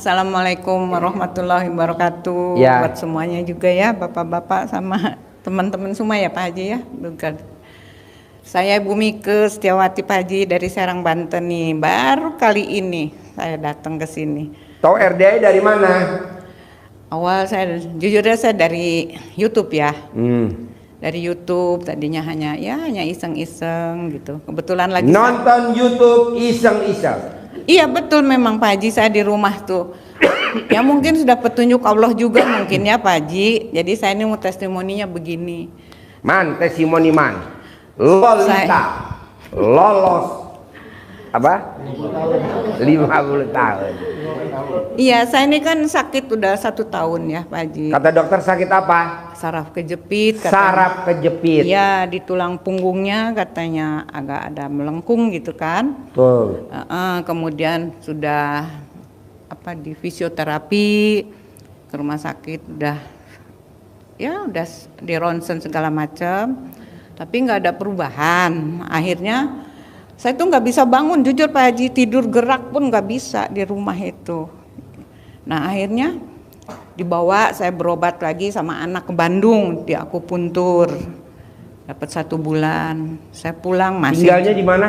Assalamualaikum warahmatullahi wabarakatuh. Ya. Buat semuanya juga ya, bapak-bapak sama teman-teman semua ya Pak Haji ya. Saya Ibu Mike Setiawati Pak Haji dari Serang Banten nih. Baru kali ini saya datang ke sini. Tahu RDI dari mana? Awal jujur saya dari YouTube ya. Dari YouTube tadinya hanya iseng-iseng gitu. Kebetulan lagi nonton YouTube iseng-iseng. Iya betul, memang Pak Haji saya di rumah tuh. Ya mungkin sudah petunjuk Allah juga mungkin ya Pak Haji. Jadi saya ini mau testimoninya begini. Testimoni Lolita lolos apa? 50 tahun. Iya, saya ini kan sakit udah 1 tahun ya Pak Haji. Kata dokter sakit apa? Saraf kejepit katanya. Saraf kejepit. Iya, di tulang punggungnya katanya agak ada melengkung gitu kan. Tuh. Kemudian sudah di fisioterapi, ke rumah sakit udah di ronsen segala macam, tapi nggak ada perubahan. Akhirnya saya tuh nggak bisa bangun, jujur Pak Haji, tidur gerak pun nggak bisa di rumah itu. Nah akhirnya dibawa, saya berobat lagi sama anak ke Bandung, di akupuntur, dapat 1 bulan. Saya pulang masih. Tinggalnya di mana?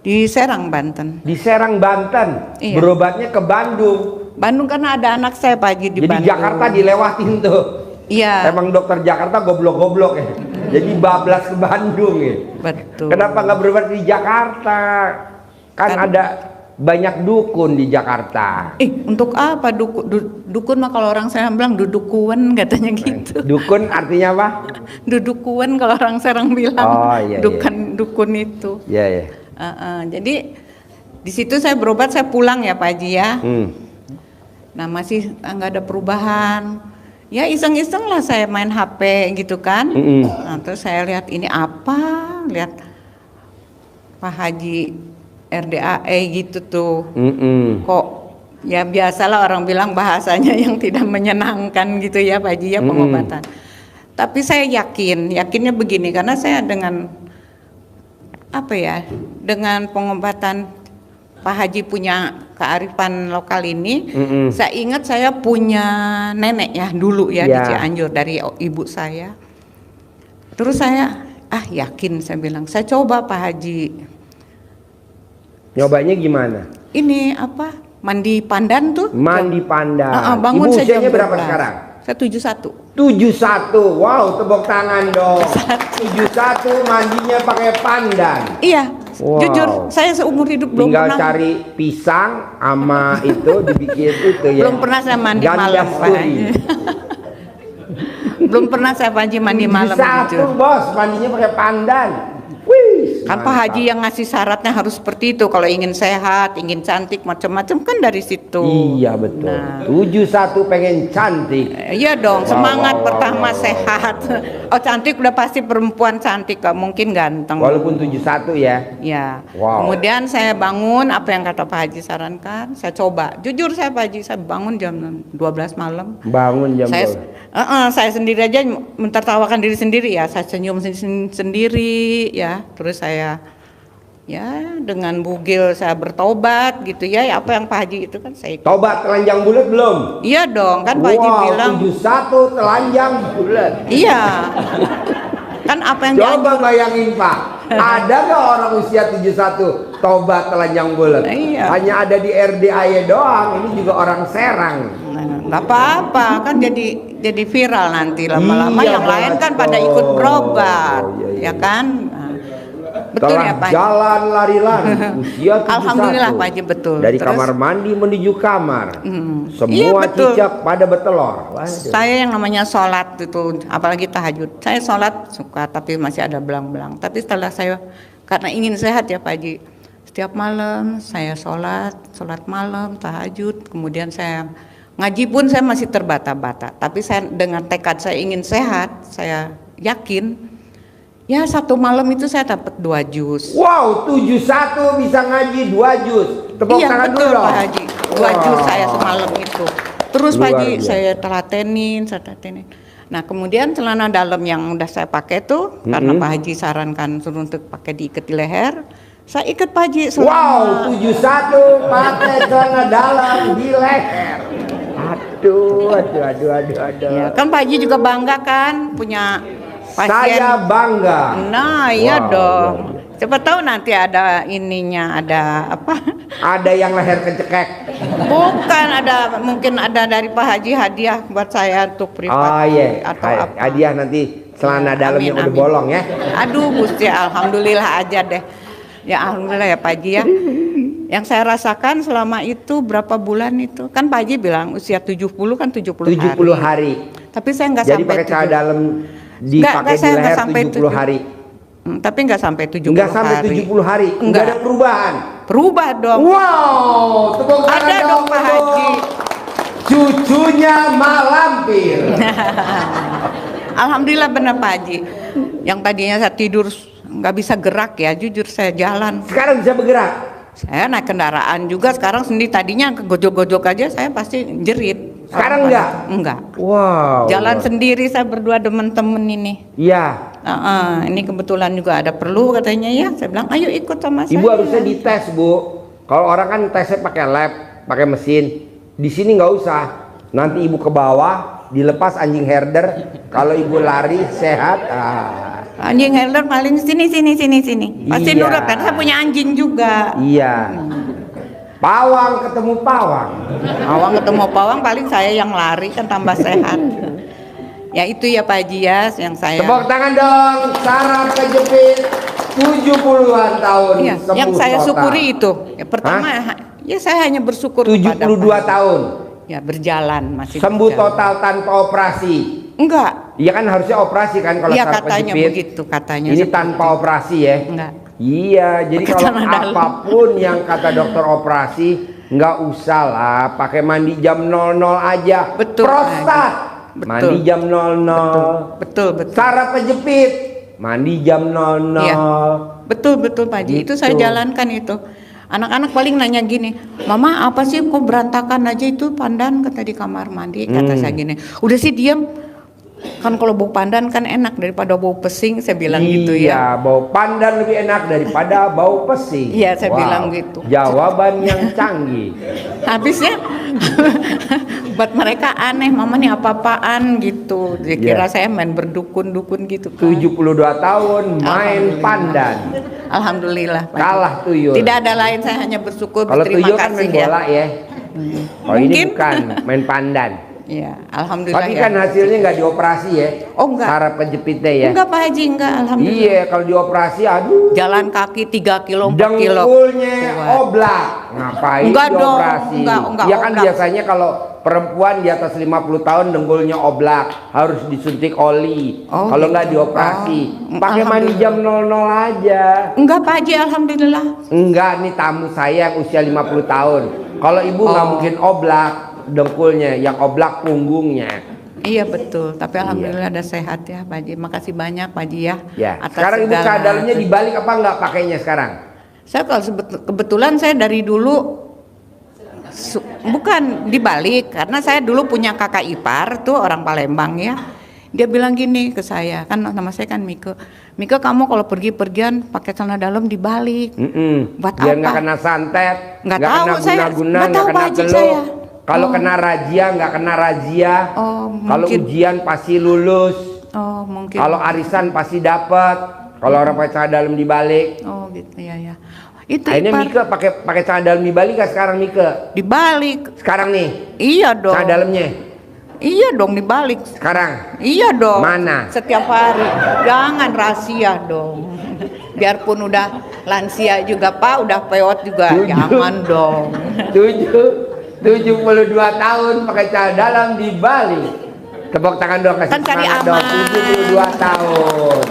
Di Serang Banten. Di Serang Banten. Iya. Berobatnya ke Bandung. Bandung karena ada anak saya Pak Haji di Bandung. Jadi Jakarta dilewatin tuh. Iya. Emang dokter Jakarta goblok-goblok ya. Jadi bablas ke Bandung ya. Betul. Kenapa nggak berobat di Jakarta? Kan ada banyak dukun di Jakarta. Untuk apa dukun mah kalau orang saya bilang dudukuan katanya gitu. Dukun artinya apa? Dudukuan kalau orang Serang bilang. Oh iya. Dukun itu. Iya iya. Jadi di situ saya berobat, saya pulang ya Pak Haji ya. Nah masih nggak ada perubahan. Ya iseng-iseng lah saya main HP gitu kan. Nah, terus saya lihat ini lihat Pak Haji RDAE gitu tuh. Kok ya biasalah orang bilang bahasanya yang tidak menyenangkan gitu ya Pak Haji ya, pengobatan. Tapi saya yakinnya begini, karena saya dengan dengan pengobatan Pak Haji punya kearifan lokal ini. Saya ingat saya punya nenek ya dulu ya. Di Cianjur dari ibu saya. Terus saya yakin, saya bilang saya coba Pak Haji. Nyobanya gimana? Ini mandi pandan tuh. Mandi pandan. Bangun Ibu saya usianya berapa sekarang? Saya 71. 71. Wow, tepuk tangan dong. 71 mandinya pakai pandan. Iya. Wow. Jujur saya seumur hidup belum pernah. Tinggal cari pisang sama itu dibikin itu ya. Belum pernah saya mandi malam Pak Haji. Belum pernah saya Pak Haji mandi malam. 71 bos, mandinya pakai pandan. Wih, kan Pak Haji yang ngasih syaratnya harus seperti itu. Kalau ingin sehat, ingin cantik, macam-macam kan dari situ. Iya betul. Nah, 71 pengen cantik. Iya dong, semangat pertama sehat. Oh cantik udah pasti perempuan cantik, gak mungkin ganteng. Walaupun 71 ya. Iya. Wow. Kemudian saya bangun, apa yang kata Pak Haji sarankan, saya coba. Jujur saya Pak Haji, saya bangun jam 12 malam. Bangun jam saya sendiri aja mentertawakan diri sendiri ya. Saya senyum sendiri ya. Terus saya dengan bugil saya bertobat gitu ya. Apa yang Pak Haji itu kan saya ikut. Tobat telanjang bulat belum? Iya dong, kan Pak Haji bilang 71 telanjang bulat. Iya. Kan apa yang coba bayangin Pak, ada gak orang usia 71 tobat telanjang bulat? Iya. Hanya ada di RDAY doang. Ini juga orang Serang. Nggak apa-apa, kan jadi viral nanti lama-lama. Yang lain kan pada ikut berobat. Ya kan? Betul ya Pak Haji? Jalan lari-lari usia 71. Alhamdulillah Pak Haji, betul. Dari kamar mandi menuju kamar. Semua cicak pada bertelur. Saya yang namanya sholat itu, apalagi tahajud. Saya sholat suka, tapi masih ada belang-belang. Tapi setelah karena ingin sehat ya Pak Haji, setiap malam saya sholat malam, tahajud. Kemudian saya ngaji pun saya masih terbata-bata. Tapi saya dengan tekad saya ingin sehat, saya yakin. Ya 1 malam itu saya dapat 2 jus. Wow, 71 bisa ngaji 2 jus. Tepuk tangan betul, dulu dong. Pak Haji. 2 jus saya semalam itu. Terus Pak Haji saya telatenin. Nah kemudian celana dalam yang udah saya pakai tuh, karena Pak Haji sarankan suruh untuk pakai diikat di leher. Saya ikat Pak Haji selama. Wow, 71 pakai celana dalam di leher. Aduh. Ya, kan Pak Haji juga bangga kan punya pasien. Saya bangga. Nah, iya Wow. dong. Siapa tahu nanti ada ininya, ada apa? Ada yang leher kecekek. Bukan, mungkin ada dari Pak Haji hadiah buat saya untuk privat Oh iya, atau apa. hadiah nanti celana dalam Amin, yang udah amin. bolong ya. Aduh Gusti, alhamdulillah aja deh. Ya alhamdulillah ya Pak Haji ya. Yang saya rasakan selama itu berapa bulan itu? Kan Pak Haji bilang usia 70 kan 70 70 hari. hari. Tapi saya nggak Jadi sampai pakai celana 70. dalam dipakai di saya nggak leher sampai 70 hari. Tapi nggak sampai 70 Enggak sampai 70 hari. Enggak ada perubahan. Berubah dong. Wow, tepuk tangan Ada dong Pak untuk Haji. cucunya Malampir. Alhamdulillah benar Pak Haji. Yang tadinya saya tidur nggak bisa gerak ya, jujur saya jalan. Sekarang bisa bergerak. Saya naik kendaraan juga sekarang sendiri, tadinya gojok-gojok aja saya pasti jerit. Sekarang enggak? Enggak. Wow. Jalan sendiri saya berdua temen-temen ini. Iya. Ini kebetulan juga ada perlu katanya ya. Saya bilang ayo ikut sama saya. Ibu harusnya dites, Bu. Kalau orang kan tesnya pakai lab, pakai mesin. Di sini nggak usah. Nanti ibu ke bawah, dilepas anjing herder. Kalau ibu lari sehat. Anjing herder paling sini. Pasti Iya. nurut kan, saya punya anjing juga. Iya. Pawang ketemu pawang. Pawang ketemu pawang paling saya yang lari kan tambah sehat. Ya itu ya Pak Haji ya yang saya. Tepuk tangan dong, saraf kejepit 70-an tahun. Iya, sembuh yang saya total. syukuri itu. Ya, pertama ya saya hanya bersyukur 72 kepada Pak Haji. tahun. Ya berjalan masih. Sembuh berjalan. total tanpa operasi. Enggak. Iya kan harusnya operasi kan kalau Iya saraf katanya kejepit. begitu katanya. Ini seperti tanpa itu. operasi ya. Enggak. Iya, jadi Pakai kalau celana dalam. apapun yang kata dokter operasi nggak usah lah, pakai mandi jam 00 aja. Betul, Prostat Betul. mandi jam 00. Betul. Saraf kejepit mandi jam 00. Iya. Betul Pak Haji. Itu saya Gitu. jalankan itu. Anak-anak paling nanya gini, Mama apa sih kok berantakan aja itu pandan kata di kamar mandi. Kata saya gini, udah sih diam. Kan kalau bau pandan kan enak daripada bau pesing, saya bilang gitu ya. Iya, bau pandan lebih enak daripada bau pesing. Iya, saya Wow, bilang gitu. Jawaban yang canggih. Habisnya buat mereka aneh, Mama nih apa-apaan gitu. Dia kira saya main berdukun-dukun gitu kan. 72 tahun main pandan. Alhamdulillah Pak Haji. Kalah tuyul. Tidak ada lain, saya hanya bersyukur, Kalau berterima tuyul kan kasih main bola ya. Kalau ini Mungkin. bukan main pandan. Ya, alhamdulillah Tapi ya. kan hasilnya nggak dioperasi ya. Oh, enggak. Saraf kejepitnya ya. Enggak Pak Haji, enggak, alhamdulillah. Iya, kalau dioperasi aduh. Jalan kaki 3 kilo, 4 kilo. Dengkulnya Kuat. oblak. Ngapain Enggak dong, dioperasi? enggak Ya kan oblak. biasanya kalau perempuan di atas 50 tahun dengkulnya oblak, harus disuntik oli. Oh, kalau gitu. nggak dioperasi, Oh, pakai mandi jam 00 aja. Enggak Pak Haji, alhamdulillah. Enggak, nih tamu saya yang usia 50 tahun. Kalau ibu nggak Oh. mungkin oblak dengkulnya, yang oblak punggungnya. Iya betul, tapi alhamdulillah ada sehat ya Pak Haji. Makasih banyak Pak Haji ya. Ya. atas Sekarang ibu segala- keadaannya dibalik apa nggak pakainya sekarang? Saya kalau kebetulan saya dari dulu bukan dibalik, karena saya dulu punya kakak ipar tuh orang Palembang ya. Dia bilang gini ke saya, kan nama saya kan Mika, kamu kalau pergi-pergian pakai celana dalam dibalik. Buat Biar nggak apa? kena santet, Nggak nggak tahu, kena saya guna-guna, nggak nggak tahu, kena Pak Haji, geluh. saya. Kalau Oh. kena razia nggak kena razia. Oh, Kalau mungkin. ujian pasti lulus. Oh mungkin. Kalau arisan pasti dapat. Kalau orang pakai celana dalam dibalik. Oh gitu ya. Itu Akhirnya ipar Mika pakai celana dalam dibalik nggak sekarang Mika? dibalik. Sekarang nih, Iya dong. celana dalamnya. Iya dong dibalik. Sekarang. Iya dong. Mana? Setiap hari. Jangan rahasia dong. Biarpun udah lansia juga Pak, udah peot juga. Tujuh. Jangan dong. 72 tahun pakai celana dalam dibalik. Tepuk tangan dong, kasih Kan cari semangat dong. aman. 72 tahun.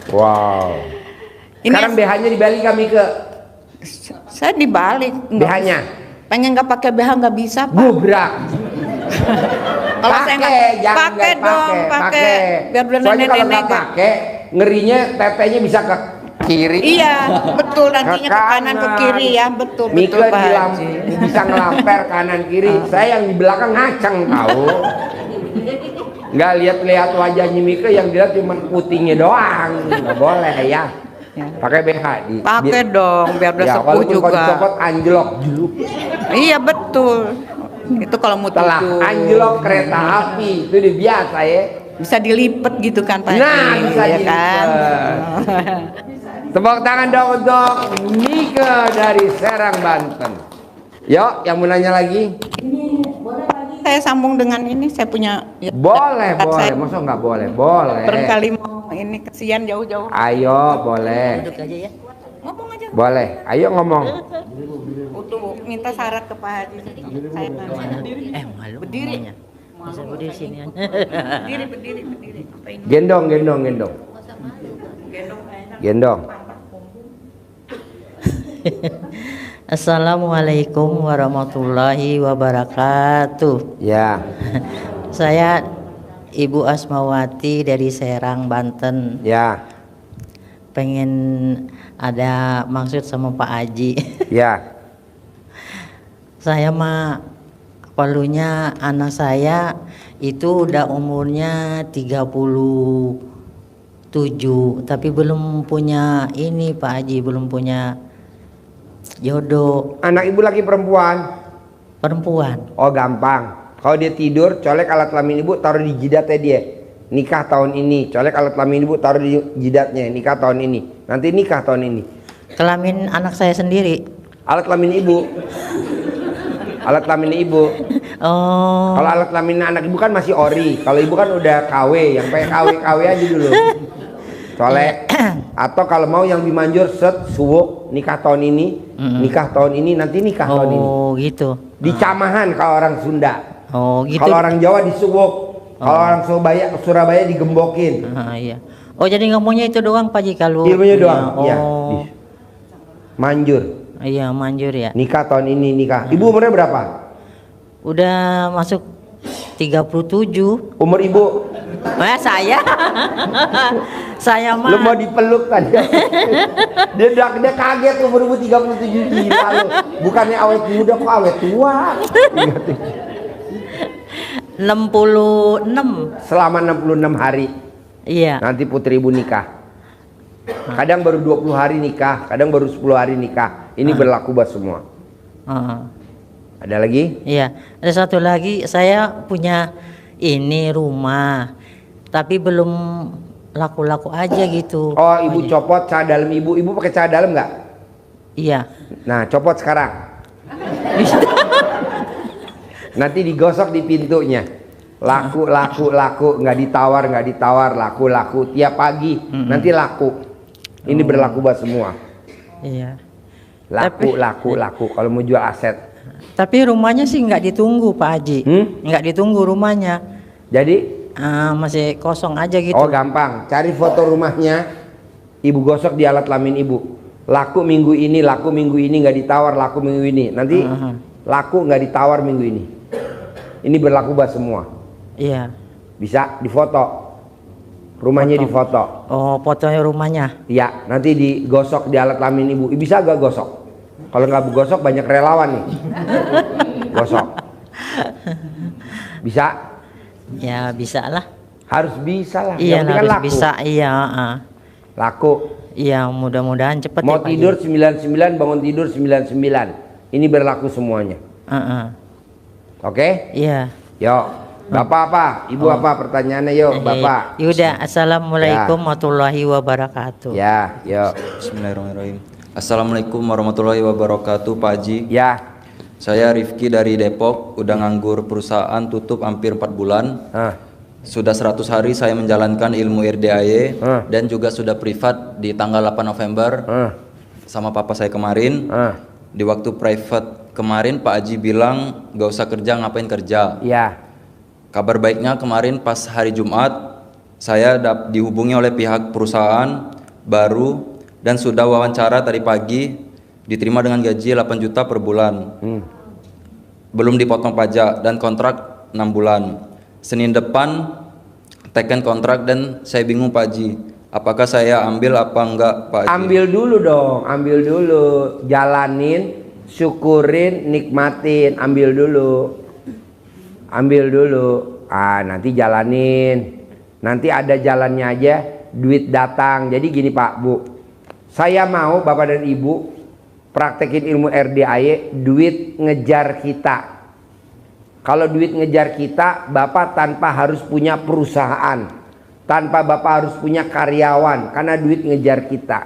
Wow. Ini Sekarang BH-nya dibalik kami ke saya dibalik. BH-nya. Pengen nggak pakai BH nggak bisa Pak. Gubrak. Kalau saya nggak jangan pakai nggak dong, pakai. Biar udah Soalnya kalau nenek-nenek. nggak pakai, ngerinya tetenya bisa ke kiri. Iya, betul nantinya ke kanan ke kiri ya, betul Mika Pak Haji. bisa ngelamper kanan kiri. Saya yang di belakang ngaceng tahu. Nggak lihat wajahnya Mika, yang dilihat cuma putingnya doang. Nggak boleh ya. Pakai BH di. Pakai dong, biar udah Ya, sepuh walaupun kalau juga. dicopot anjlok juluk. Iya betul. Itu kalau mau Telah tidur. anjlok kereta api itu udah biasa ya. Bisa dilipet gitu kan Pak Haji. Nah, bisa ya dilipet. kan? Tepuk tangan dong untuk Nika dari Serang, Banten. Yuk, yang mau nanya lagi? Saya sambung dengan ini, saya punya ya, Boleh, dekat boleh. saya. Masa nggak boleh? Boleh. Barangkali mau ini kesian jauh-jauh. Ayo, boleh. Duduk aja ya. Ngomong aja. Boleh. Ayo ngomong. Untuk minta syarat ke Pak Haji. Saya nanya. Malu. Berdiri. ngomongnya. Bisa berdiri sini kan. Berdiri. Apa ini? Gendong. Gendong enak. Gendong. Assalamualaikum warahmatullahi wabarakatuh. Ya. Saya Ibu Asmawati dari Serang, Banten. Ya. Pengen ada maksud sama Pak Haji. Ya. Saya mah perlunya anak saya itu udah umurnya 37, tapi belum punya ini Pak Haji, belum punya jodoh. Anak ibu laki perempuan? Perempuan. Oh, gampang. Kalau dia tidur, colek alat kelamin ibu, taruh di jidatnya dia. Nikah tahun ini. Colek alat kelamin ibu, taruh di jidatnya. Nikah tahun ini. Nanti nikah tahun ini. Kelamin anak saya sendiri. Alat kelamin ibu. Alat kelamin ibu. Oh. Kalau alat kelamin anak ibu kan masih ori. Kalau ibu kan udah KW. Yang pakai KW aja dulu. Colek. Atau kalau mau yang dimanjur set suwuk nikah tahun ini, nikah tahun ini, nanti nikah tahun ini. Oh gitu. Di camahan kalau orang Sunda. Oh gitu. Kalau orang Jawa disuwuk. Kalau orang Surabaya digembokin. Iya. Oh jadi ngomongnya itu doang Pak Haji kalau Ilmunya doang. Oh. Iya. Manjur. Iya manjur ya. Nikah tahun ini nikah. Ibu umurnya berapa? Udah masuk 37. Umur ibu? Saya. Saya mah. Lu mau dipeluk kan? dia kaget umur ibu 37 gila lu. Bukannya awet muda kok awet tua. 66. Selama 66 hari. Iya. Nanti putri ibu nikah. Kadang baru 20 hari nikah, kadang baru 10 hari nikah. Ini berlaku buat semua. Ada lagi? Iya. Ada satu lagi, saya punya ini rumah, tapi belum laku-laku aja gitu. Oh, ibu copot cah dalam ibu. Ibu pakai cah dalam nggak? Iya. Nah, copot sekarang. Nanti digosok di pintunya. Laku, nggak ditawar, laku. Tiap pagi nanti laku. Ini berlaku buat semua. Iya. Laku. Kalau mau jual aset. Tapi rumahnya sih nggak ditunggu Pak Haji. Nggak ditunggu rumahnya. Jadi? Masih kosong aja gitu. Oh, gampang. Cari foto rumahnya. Ibu gosok di alat kelamin ibu. Laku minggu ini, nggak ditawar. Laku minggu ini. Nanti laku nggak ditawar minggu ini. Ini berlaku buat semua. Iya. Bisa difoto. Rumahnya difoto. Oh, fotonya rumahnya. Ya, nanti digosok di alat kelamin ibu. Bisa gak gosok? Kalau nggak gosok banyak relawan nih. Gosok. Bisa? Ya bisa lah. Harus bisa lah. Iya Yang penting kan harus laku. bisa. Iya. Laku. Iya mudah-mudahan cepet. Mau ya, Pak tidur Haji. 99, bangun tidur 99. Ini berlaku semuanya. Oke? Iya. Yuk. Bapak apa? Ibu apa? Pertanyaannya yuk, Bapak. Yuda, assalamualaikum warahmatullahi wabarakatuh. Ya, yuk. Bismillahirrahmanirrahim. Assalamualaikum warahmatullahi wabarakatuh, Pak Haji. Ya. Saya Rifki dari Depok, udah nganggur perusahaan tutup hampir 4 bulan. Sudah 100 hari saya menjalankan ilmu RDAY dan juga sudah privat di tanggal 8 November sama papa saya kemarin. Di waktu private kemarin Pak Haji bilang gak usah kerja, ngapain kerja. Ya. Kabar baiknya kemarin pas hari Jumat saya dihubungi oleh pihak perusahaan baru dan sudah wawancara tadi pagi, diterima dengan gaji 8 juta per bulan. Belum dipotong pajak dan kontrak 6 bulan. Senin depan teken kontrak dan saya bingung Pak Haji, apakah saya ambil apa enggak Pak Haji? Ambil dulu dong, ambil dulu. Jalanin, syukurin, nikmatin, ambil dulu. Nanti jalanin. Nanti ada jalannya aja, duit datang. Jadi gini Pak, Bu, saya mau Bapak dan Ibu praktekin ilmu RDAY, duit ngejar kita. Kalau duit ngejar kita, Bapak tanpa harus punya perusahaan, tanpa Bapak harus punya karyawan, karena duit ngejar kita.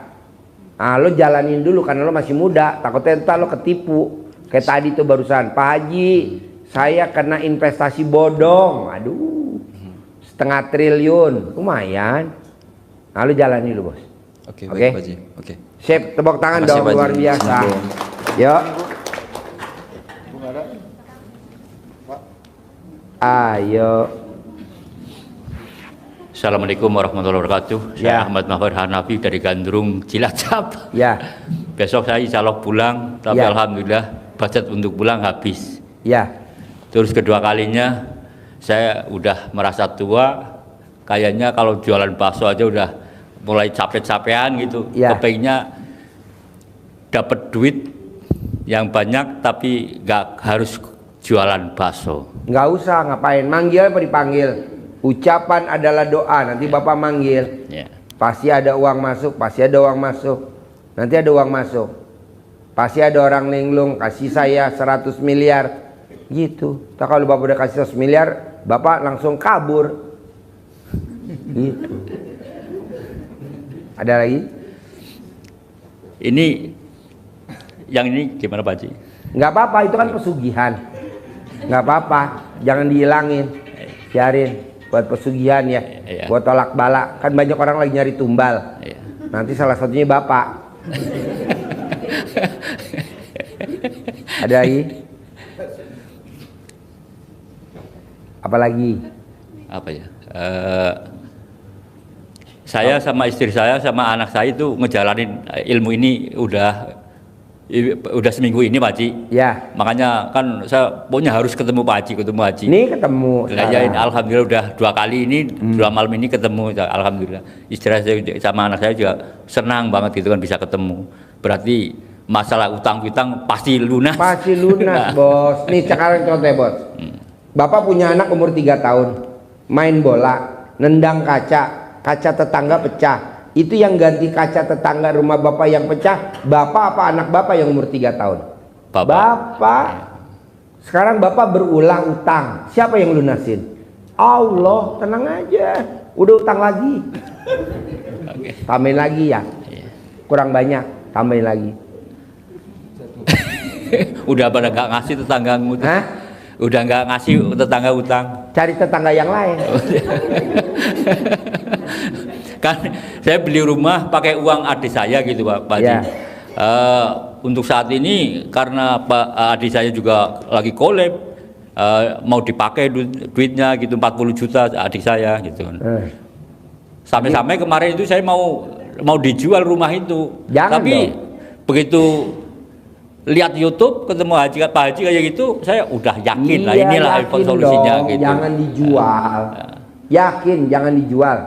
Nah, lo jalanin dulu karena lo masih muda, takutnya ntar lo ketipu. Kayak tadi tuh barusan, Pak Haji, saya kena investasi bodong, aduh, 0,5 triliun, lumayan. Nah, lo jalanin dulu, Bos. Oke, baik Pak Haji. Oke. Sip, tepuk tangan Makasih, dong, Pak Haji. luar biasa. Assalamualaikum. Yuk. Ayo. Assalamualaikum warahmatullahi wabarakatuh. Ya. Saya Ahmad Mahfud Hanafi dari Gandrung Cilacap. Ya, Besok saya insya Allah pulang, tapi Ya. alhamdulillah budget untuk pulang habis. ya. Terus kedua kalinya saya udah merasa tua, kayaknya kalau jualan bakso aja udah mulai capek-capean gitu. Ya. Kepengennya dapat duit yang banyak tapi nggak harus jualan bakso. Nggak usah ngapain, manggil apa dipanggil. Ucapan adalah doa, nanti Bapak manggil. Ya. Pasti ada uang masuk, pasti ada uang masuk. Nanti ada uang masuk. Pasti ada orang linglung, kasih saya 100 miliar. Gitu. Tak kalau Bapak udah kasih 100 miliar, Bapak langsung kabur. Gitu. Ada lagi? Ini yang ini gimana Pak Haji? Nggak apa-apa, itu kan pesugihan. Nggak apa-apa, jangan dihilangin. Biarin buat pesugihan ya, Iya. buat tolak bala. Kan banyak orang lagi nyari tumbal. Iya. Nanti salah satunya Bapak. Ada lagi? Apalagi? Apa ya? Saya sama istri saya sama anak saya itu ngejalanin ilmu ini udah seminggu ini Pak Haji. Ya. Makanya kan saya pokoknya harus ketemu Pak Haji, Ini ketemu. Belajarin, sekarang. alhamdulillah udah 2 kali ini, 2 malam ini ketemu, alhamdulillah. Istri saya sama anak saya juga senang banget gitu kan bisa ketemu. Berarti masalah utang-utang pasti lunas. Pasti lunas, Bos. Nih sekarang contohnya, Bos. Bapak punya anak umur 3 tahun, main bola, nendang kaca tetangga pecah. Itu yang ganti kaca tetangga rumah Bapak yang pecah, Bapak apa anak Bapak yang umur 3 tahun? Bapak. Sekarang Bapak berulang utang. Siapa yang lunasin? Allah, tenang aja. Udah utang lagi. Tambahin lagi ya. Kurang banyak, tambahin lagi. Udah pada nggak ngasih tetanggamu tuh. Hah? Udah nggak ngasih tetangga utang. Cari tetangga yang lain. Kan saya beli rumah pakai uang adik saya gitu Pak Haji. Ya. Untuk saat ini karena adik saya juga lagi collab, mau dipakai duitnya gitu 40 juta adik saya gitu kan. Sampai-sampai kemarin itu saya mau dijual rumah itu. Jangan tapi dong. begitu lihat YouTube ketemu Pak Haji kayak gitu, saya udah yakin lah Iya, inilah yakin solusinya dong, gitu. Jangan dijual. Yakin jangan dijual.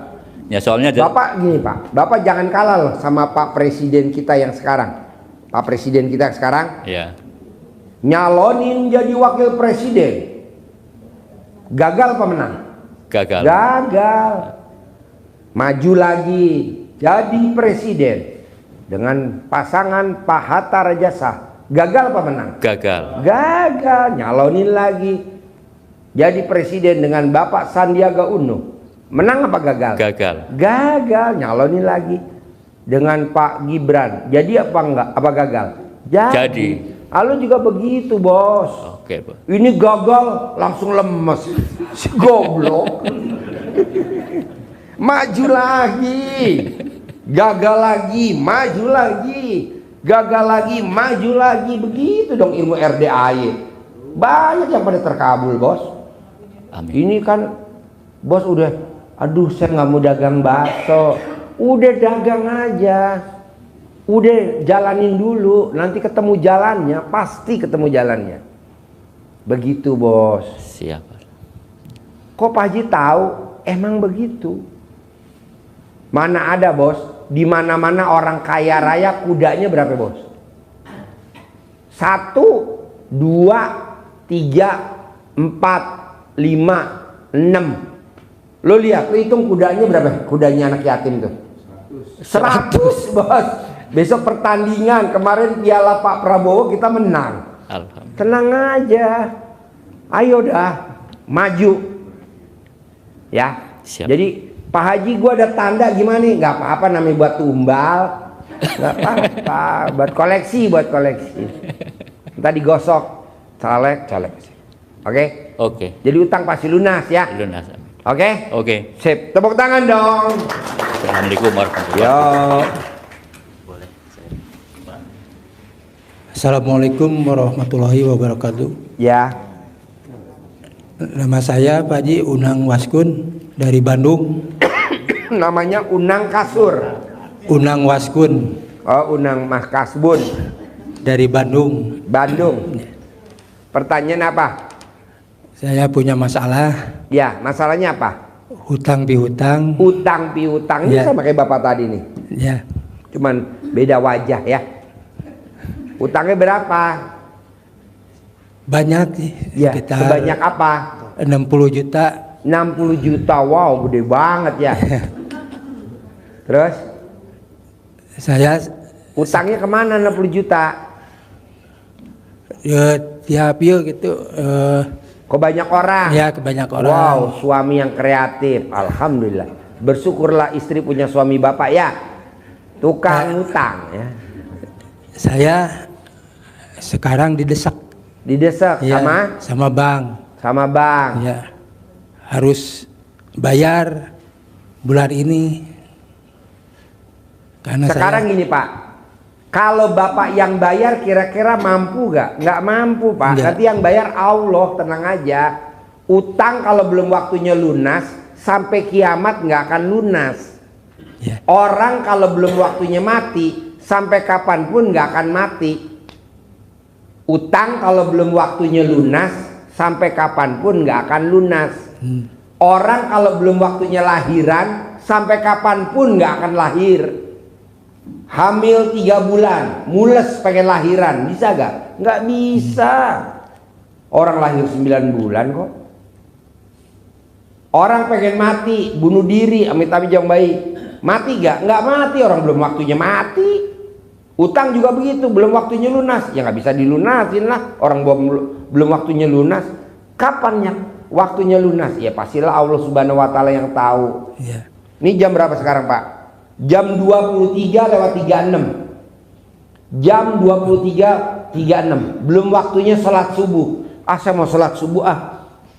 Ya soalnya Bapak gini Pak, Bapak jangan kalah loh sama Pak Presiden kita yang sekarang. Pak Presiden kita yang sekarang ya. nyalonin jadi wakil presiden. Gagal apa menang? Gagal. Gagal. Maju lagi jadi presiden dengan pasangan Pak Hatta Rajasa. Gagal apa menang? Gagal. Gagal, nyalonin lagi jadi presiden dengan Bapak Sandiaga Uno. Menang apa gagal? Gagal. Gagal, nyalonin lagi dengan Pak Gibran. Jadi apa enggak? Apa gagal? Jadi. Lalu juga begitu, Bos. Oke, Pak. Ini gagal langsung lemes. Si goblok. Maju lagi. Gagal lagi, maju lagi. Gagal lagi, maju lagi. Begitu dong ilmu RDAY. Banyak yang pada terkabul, Bos. Amin. Ini kan Bos udah, aduh saya nggak mau dagang bakso. Udah dagang aja. Udah jalanin dulu, nanti ketemu jalannya, pasti ketemu jalannya. Begitu, Bos. Siap. Kok Pak Haji tahu? Emang begitu. Mana ada, Bos? Di mana-mana orang kaya raya kudanya berapa, Bos? 1, 2, 3, 4, 5, 6. Lo lihat, lo hitung kudanya berapa? Kudanya anak yatim tuh. 100, Bos. Besok pertandingan, kemarin piala Pak Prabowo kita menang. Alhamdulillah. Tenang aja. Ayo dah, maju. Ya. Siap. Jadi Pak Haji gua ada tanda gimana nih? Nggak apa-apa namanya buat tumbal. Nggak apa-apa, buat koleksi. Ntar digosok, colek. Oke? Oke. Jadi utang pasti lunas ya. Lunas. Oke? Oke. Sip, tepuk tangan dong. Assalamualaikum warahmatullahi Yo. Assalamualaikum warahmatullahi wabarakatuh. Ya. Nama saya Pak Haji Unang Waskun dari Bandung. Namanya Unang Kasur. Unang Waskun Oh, Unang Mahkasbun dari Bandung. Bandung. Pertanyaan apa? Saya punya masalah Ya, masalahnya apa? hutang piutang. Utang piutang ini Ya. sama kayak Bapak tadi nih. Ya, Cuman beda wajah ya. Utangnya berapa? banyak sih. Ya, Sekitar sebanyak apa? 60 juta. 60 juta. Wow, gede banget ya. Terus Saya utangnya kemana 60 juta? tiap yuk gitu Kok banyak orang? ya ke banyak orang. Wow, suami yang kreatif. Alhamdulillah. Bersyukurlah istri punya suami Bapak ya. Tukang utang ya. Saya sekarang didesak Didesak ya, sama sama bank. Ya. Harus bayar bulan ini. Karena Sekarang saya gini Pak, kalau Bapak yang bayar kira-kira mampu gak? Nggak mampu Pak, Nggak. nanti yang bayar Allah, tenang aja. Utang kalau belum waktunya lunas, sampai kiamat nggak akan lunas. ya, Orang kalau belum waktunya mati, sampai kapanpun nggak akan mati. Utang kalau belum waktunya lunas, sampai kapanpun nggak akan lunas. Orang kalau belum waktunya lahiran, sampai kapanpun nggak akan lahir. Hamil 3 bulan, mules pengen lahiran, bisa gak? Nggak bisa. Orang lahir 9 bulan kok. Orang pengen mati, bunuh diri, amit-amit jangan baik. Mati gak? Nggak mati, orang belum waktunya mati. Utang juga begitu, belum waktunya lunas. Ya nggak bisa dilunasin lah, orang belum waktunya lunas. Kapannya waktunya lunas? Ya pastilah Allah Subhanahu Wa Taala yang tahu. ya. Ini jam berapa sekarang Pak? Jam 23:36. Jam 23:36. Belum waktunya sholat subuh. Saya mau sholat subuh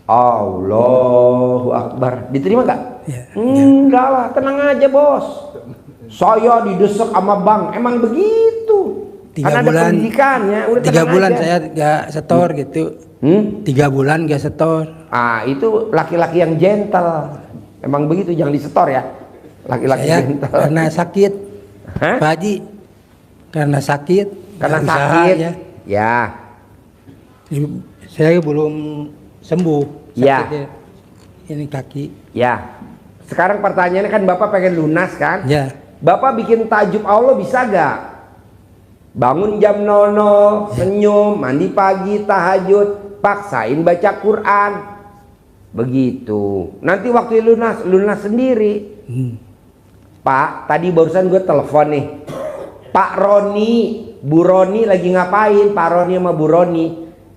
Allahu Akbar. Diterima gak? Ya. Enggak lah, tenang aja bos. Saya didesak sama bank. Emang begitu. 3 Karena ada bulan, pendidikannya. Udah 3 tenang bulan aja. saya gak setor gitu. 3 bulan gak setor. Itu laki-laki yang gentle. Emang begitu, jangan disetor ya. Laki-laki Saya gentle. karena sakit. Hah? Pak Haji, karena sakit. Karena nggak usaha, sakit. ya. Ya. Saya belum sembuh Ya. sakitnya. Ini kaki. Ya. Sekarang pertanyaannya kan Bapak pengen lunas kan? Ya. Bapak bikin tajub Allah bisa gak? Bangun jam 00, senyum, mandi pagi, tahajud, paksain baca Quran. Begitu. Nanti waktu lunas sendiri. Pak, tadi barusan gue telepon nih. Pak Roni, Bu Roni lagi ngapain? Pak Roni sama Bu Roni.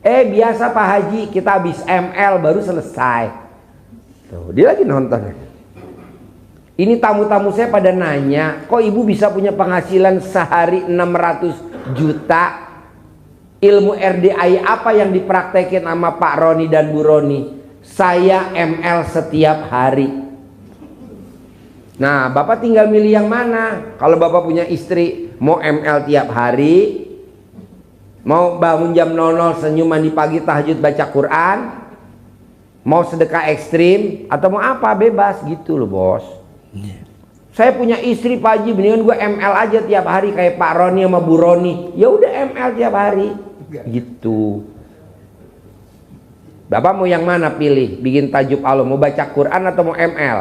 Biasa Pak Haji, kita habis ML baru selesai. Tuh, dia lagi nonton. Ini tamu-tamu saya pada nanya, kok ibu bisa punya penghasilan sehari 600 juta? Ilmu RDI apa yang dipraktekin sama Pak Roni dan Bu Roni? Saya ML setiap hari. Nah, Bapak tinggal milih yang mana? Kalau Bapak punya istri, mau ML tiap hari, mau bangun jam 00, senyum, mandi pagi, tahajud, baca Quran, mau sedekah ekstrim, atau mau apa, bebas gitu loh bos. Saya punya istri Pak Haji, mendingan gue ML aja tiap hari kayak Pak Roni sama Bu Roni. Ya udah ML tiap hari. Gitu. Bapak mau yang mana pilih? Bikin tajub Allah, mau baca Quran atau mau ML?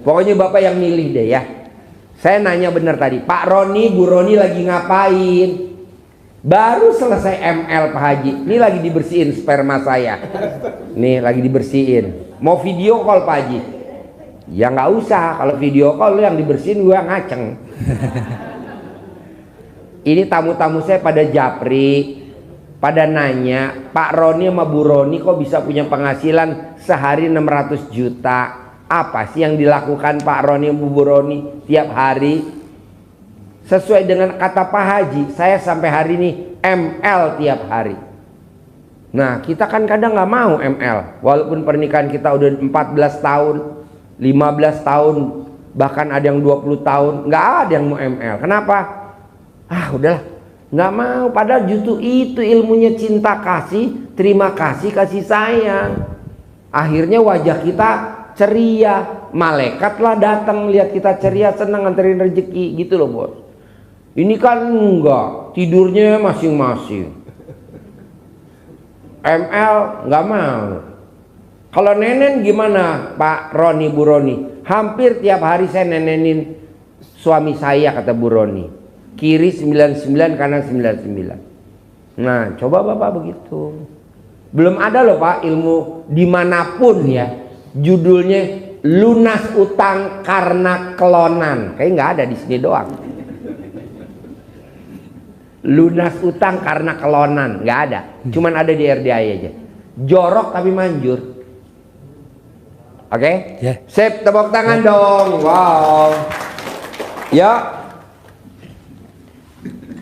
Pokoknya Bapak yang milih deh ya. Saya nanya bener tadi, Pak Roni, Bu Roni lagi ngapain? Baru selesai ML Pak Haji. Ini lagi dibersihin sperma saya. Nih lagi dibersihin. Mau video call Pak Haji? Ya nggak usah. Kalau video call lu yang dibersihin, gua ngaceng. Ini tamu-tamu saya pada japri, pada nanya, Pak Roni sama Bu Roni kok bisa punya penghasilan sehari 600 juta? Apa sih yang dilakukan Pak Roni sama Bu Roni tiap hari? Sesuai dengan kata Pak Haji, saya sampai hari ini ML tiap hari. Nah, kita kan kadang nggak mau ML, walaupun pernikahan kita udah 14 tahun, 15 tahun, bahkan ada yang 20 tahun, nggak ada yang mau ML. Kenapa? Udahlah, nggak mau. Padahal justru itu ilmunya cinta kasih, terima kasih, kasih sayang. Akhirnya wajah kita ceria, malaikatlah datang lihat kita ceria, senang nganterin rezeki, gitu loh bos. Ini kan enggak, tidurnya masing-masing. ML nggak mau. Kalau nenen gimana Pak Roni, Bu Roni? Hampir tiap hari saya nenenin suami saya, kata Bu Roni. Kiri 99, kanan 99. Nah, coba Bapak begitu. Belum ada loh Pak ilmu dimanapun ya. Judulnya lunas utang karena kelonan. Kayaknya nggak ada di sini doang. Lunas utang karena kelonan, nggak ada. Cuman ada di RDI aja. Jorok tapi manjur. Oke? Ya. Sip, tepuk tangan dong. Wow. Yuk.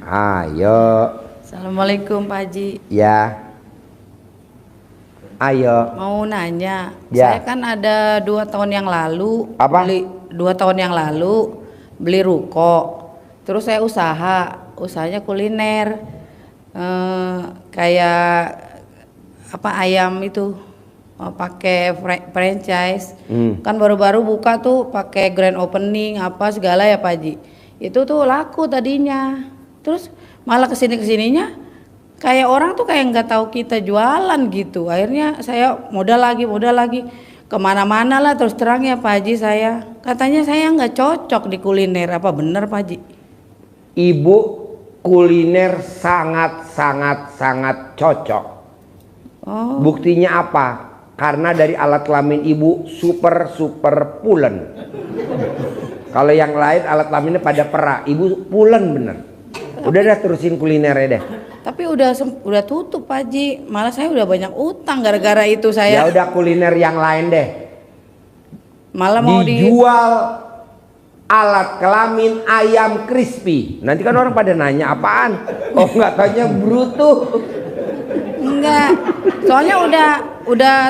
Ayo. Assalamualaikum Pak Haji. Ya. Ayo. Mau nanya, Ya. saya kan ada 2 tahun yang lalu Apa? beli 2 tahun yang lalu beli ruko. Terus saya usahanya kuliner, kayak apa ayam itu, pakai franchise. Kan baru-baru buka tuh pakai grand opening apa segala ya Pak Haji. Itu tuh laku tadinya. Terus malah kesininya kayak orang tuh kayak nggak tahu kita jualan gitu. Akhirnya saya modal lagi kemana-mana lah, terus terang ya Pak Haji, saya katanya saya nggak cocok di kuliner. Apa bener Pak Haji? Ibu kuliner sangat cocok. Oh. Buktinya apa? Karena dari alat kelamin ibu super pulen. Kalau yang lain alat kelaminnya pada perak, ibu pulen bener. Udah terusin kulinernya deh. Tapi udah tutup Pak Haji. Malah saya udah banyak utang gara-gara itu Ya saya. udah kuliner yang lain deh. Malah mau Dijual alat kelamin ayam crispy. Nanti kan orang pada nanya apaan? Oh nggak tanya bruto. enggak. Soalnya udah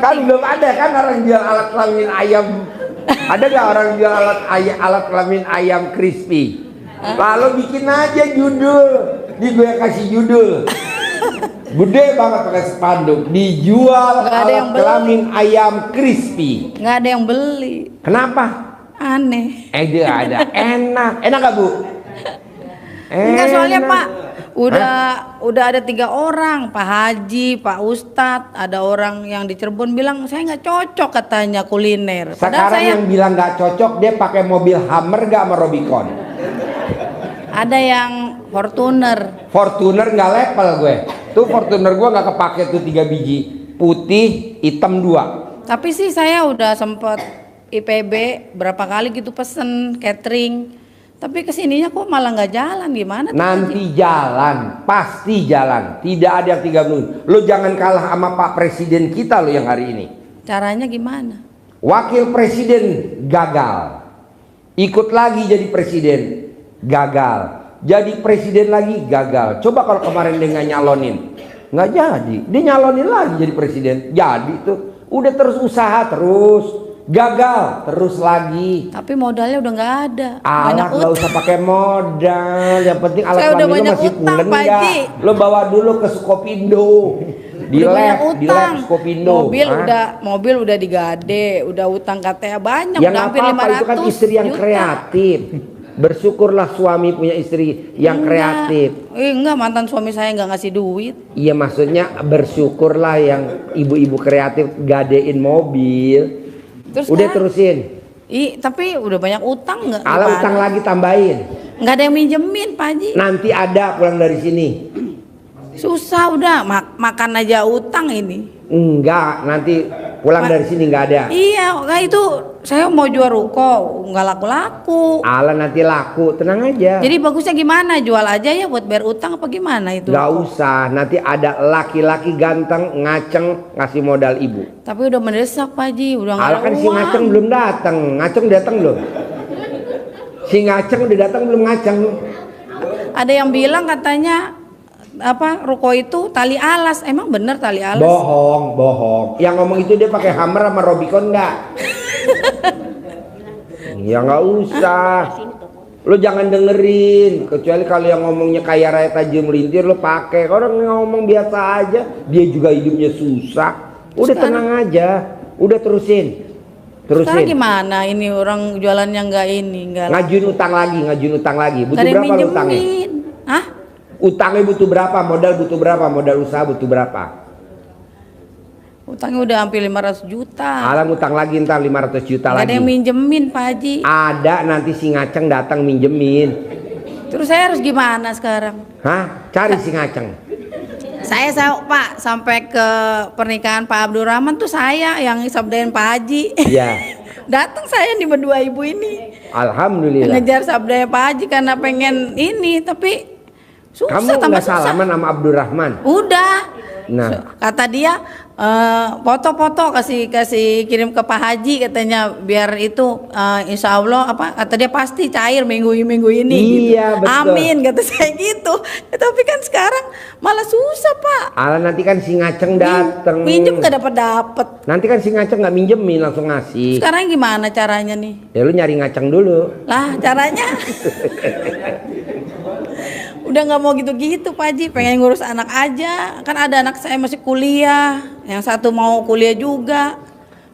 Kan belum ada kan orang jual alat kelamin ayam. Ada nggak orang jual alat kelamin ayam crispy? Lalu bikin aja judul. Di gue kasih judul. Gede banget pakai spanduk. Dijual Nggak ada yang alat beli. kelamin ayam crispy. nggak ada yang beli. Kenapa? Aneh. Dia ada. Enak gak Bu? Enggak, soalnya Enak. Pak udah ada 3 orang, Pak Haji, Pak Ustadz, ada orang yang di Cirebon bilang saya nggak cocok katanya kuliner. Padahal Sekarang saya yang bilang nggak cocok dia pakai mobil Hummer gak sama Rubicon? ada yang Fortuner. Fortuner nggak level gue. Tuh Fortuner gue nggak kepake tuh 3 biji, putih, hitam 2. Tapi sih saya udah sempet IPB berapa kali gitu pesen catering. Tapi kesininya kok malah nggak jalan, gimana tuh, Haji? Nanti jalan, pasti jalan. Tidak ada yang 3 menit. Lo jangan kalah sama Pak Presiden kita lo yang hari ini. Caranya gimana? Wakil Presiden gagal. Ikut lagi jadi presiden, gagal. Jadi presiden lagi, gagal. Coba kalau kemarin dia nggak nyalonin, nggak jadi. Dia nyalonin lagi jadi presiden, jadi tuh. Udah terus usaha terus. Gagal terus lagi. Tapi modalnya udah nggak ada. Alat nggak usah pakai modal, yang penting alat Saya udah kelamin lo banyak masih utang, pulen Pak nggak? Haji. Lo bawa dulu ke Sukopindo, di Udah banyak lab Sukopindo. Mobil udah digade, udah utang KTA banyak, Yang udah hampir apa-apa itu kan 500 istri yang juta. kreatif. Bersyukurlah suami punya istri yang kreatif. Enggak, mantan suami saya nggak ngasih duit. Iya, maksudnya bersyukurlah yang ibu-ibu kreatif gadein mobil. Terus Udah sekarang- terusin. Tapi udah banyak utang nggak? Ala Gimana? utang lagi tambahin. Nggak ada yang minjemin Pak Haji. Nanti ada pulang dari sini. Susah udah makan aja utang ini. Enggak, nanti Pulang dari sini nggak ada. Iya, nah itu saya mau jual ruko, nggak laku-laku. Ala nanti laku, tenang aja. Jadi bagusnya gimana? Jual aja ya buat bayar utang apa gimana itu? Gak usah, nanti ada laki-laki ganteng ngaceng ngasih modal ibu. Tapi udah mendesak Pak Haji, udah nggak Ala ada kan si uang. ngaceng belum datang, ngaceng datang belum? Si ngaceng udah datang belum ngaceng? Ada yang bilang katanya apa ruko itu tali alas, emang bener tali alas? Bohong, bohong. Yang ngomong itu dia pakai Hammer sama Robicon nggak? Ya nggak usah. Lo jangan dengerin, kecuali kalau yang ngomongnya kayak Raya Tajam Melintir lo pakai. Orang ngomong biasa aja, dia juga hidupnya susah. Udah tenang aja, udah terusin. Sekarang gimana ini orang jualannya nggak ini nggak? Ngajuin utang lagi. Butuh berapa lo utangnya? Hah? Utangnya butuh berapa? Modal butuh berapa? Modal usaha butuh berapa? Utangnya udah hampir 500 juta. Alang utang lagi ntar 500 juta Gak lagi. ada yang minjemin Pak Haji. Ada, nanti si ngaceng datang minjemin. Terus saya harus gimana sekarang? Hah? Cari si ngaceng. Saya Pak sampai ke pernikahan Pak Abdurrahman tuh saya yang sabdain Pak Haji. Iya. Datang saya nih berdua ibu ini. Alhamdulillah. Ngejar sabdanya Pak Haji karena pengen ini, tapi susah. Kamu tambah nggak salaman sama Abdurrahman? Udah. Nah, Kata dia foto-foto kasih kirim ke Pak Haji katanya biar itu insya Allah apa kata dia pasti cair minggu ini. Iya, gitu. betul. Amin kata saya gitu. Ya, tapi kan sekarang malah susah Pak. ala nanti kan si ngaceng dateng. Minjem gak dapat. Nanti kan si ngaceng nggak minjemin, langsung ngasih. Sekarang gimana caranya nih? Ya lu nyari ngaceng dulu. Lah caranya udah nggak mau gitu-gitu Pak Haji, pengen ngurus anak aja. Kan ada anak saya masih kuliah, yang satu mau kuliah juga.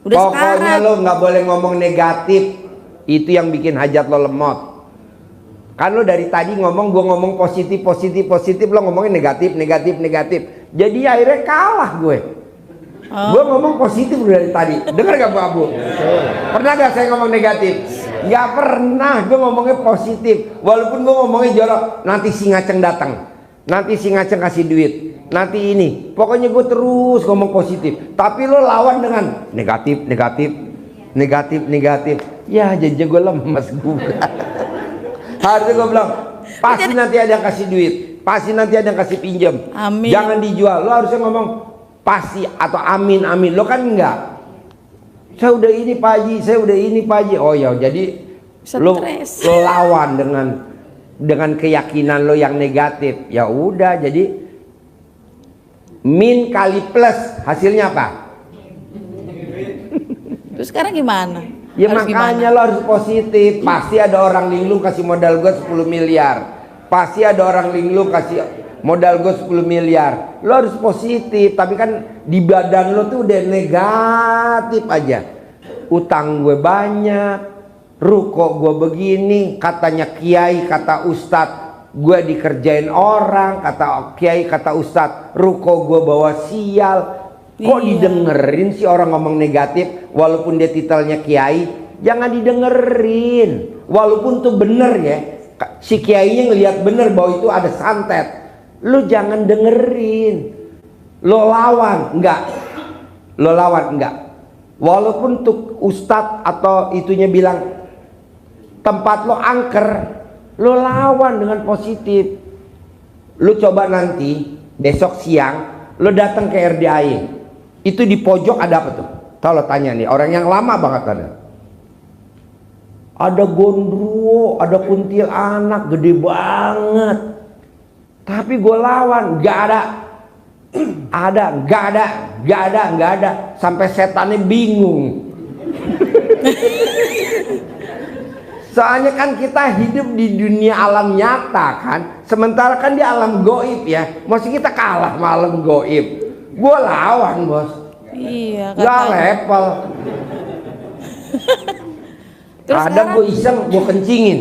Udah Pokoknya sekarang. lo nggak boleh ngomong negatif. Itu yang bikin hajat lo lemot. Kan lo dari tadi ngomong, gue ngomong positif, lo ngomongin negatif. Jadi akhirnya kalah gue. Gue ngomong positif dari tadi. Dengar gak Bu Abu? Pernah gak saya ngomong negatif? Gak pernah. Gue ngomongnya positif. Walaupun gue ngomongnya jorok. Nanti si ngaceng datang. Nanti si ngaceng kasih duit. Nanti ini. Pokoknya gue terus ngomong positif. Tapi lo lawan dengan negatif. Ya jadi gue lemes gue. Harusnya gue bilang pasti nanti ada yang kasih duit. Pasti nanti ada yang kasih pinjam. Amin. Jangan dijual. Lo harusnya ngomong pasti atau amin. Lo kan enggak. Saya udah ini Pak Haji. Oh ya, jadi lo lawan dengan keyakinan lo yang negatif. Ya udah, jadi min kali plus hasilnya apa? Terus sekarang gimana? Ya makanya lo harus positif. Pasti ada orang linglung kasih modal gue 10 miliar. Pasti ada orang linglung kasih modal gue 10 miliar. Lo harus positif. Tapi kan di badan lo tuh udah negatif aja. Utang gue banyak, ruko gue begini, katanya kiai, kata ustadz gue dikerjain orang, kata kiai, kata ustadz ruko gue bawa sial. Kok didengerin sih orang ngomong negatif? Walaupun dia titelnya kiai, jangan didengerin. Walaupun tuh bener ya, si kiainya ngelihat bener bahwa itu ada santet, lu jangan dengerin. Lo lawan enggak. Walaupun tuh ustadz atau itunya bilang tempat lo angker, lo lawan dengan positif. Lo coba nanti besok siang lo datang ke RDAI. Itu di pojok ada apa tuh? Tahu lo tanya nih, orang yang lama banget ada. Ada gondruwo, ada kuntilanak gede banget. Tapi gue lawan, gak ada. Gak ada. Sampai setannya bingung. Soalnya kan kita hidup di dunia alam nyata kan. Sementara kan di alam goib ya. Maksudnya kita kalah sama alam goib. Gue lawan bos. Iya. Gak level. Kadang gue iseng, gue kencingin.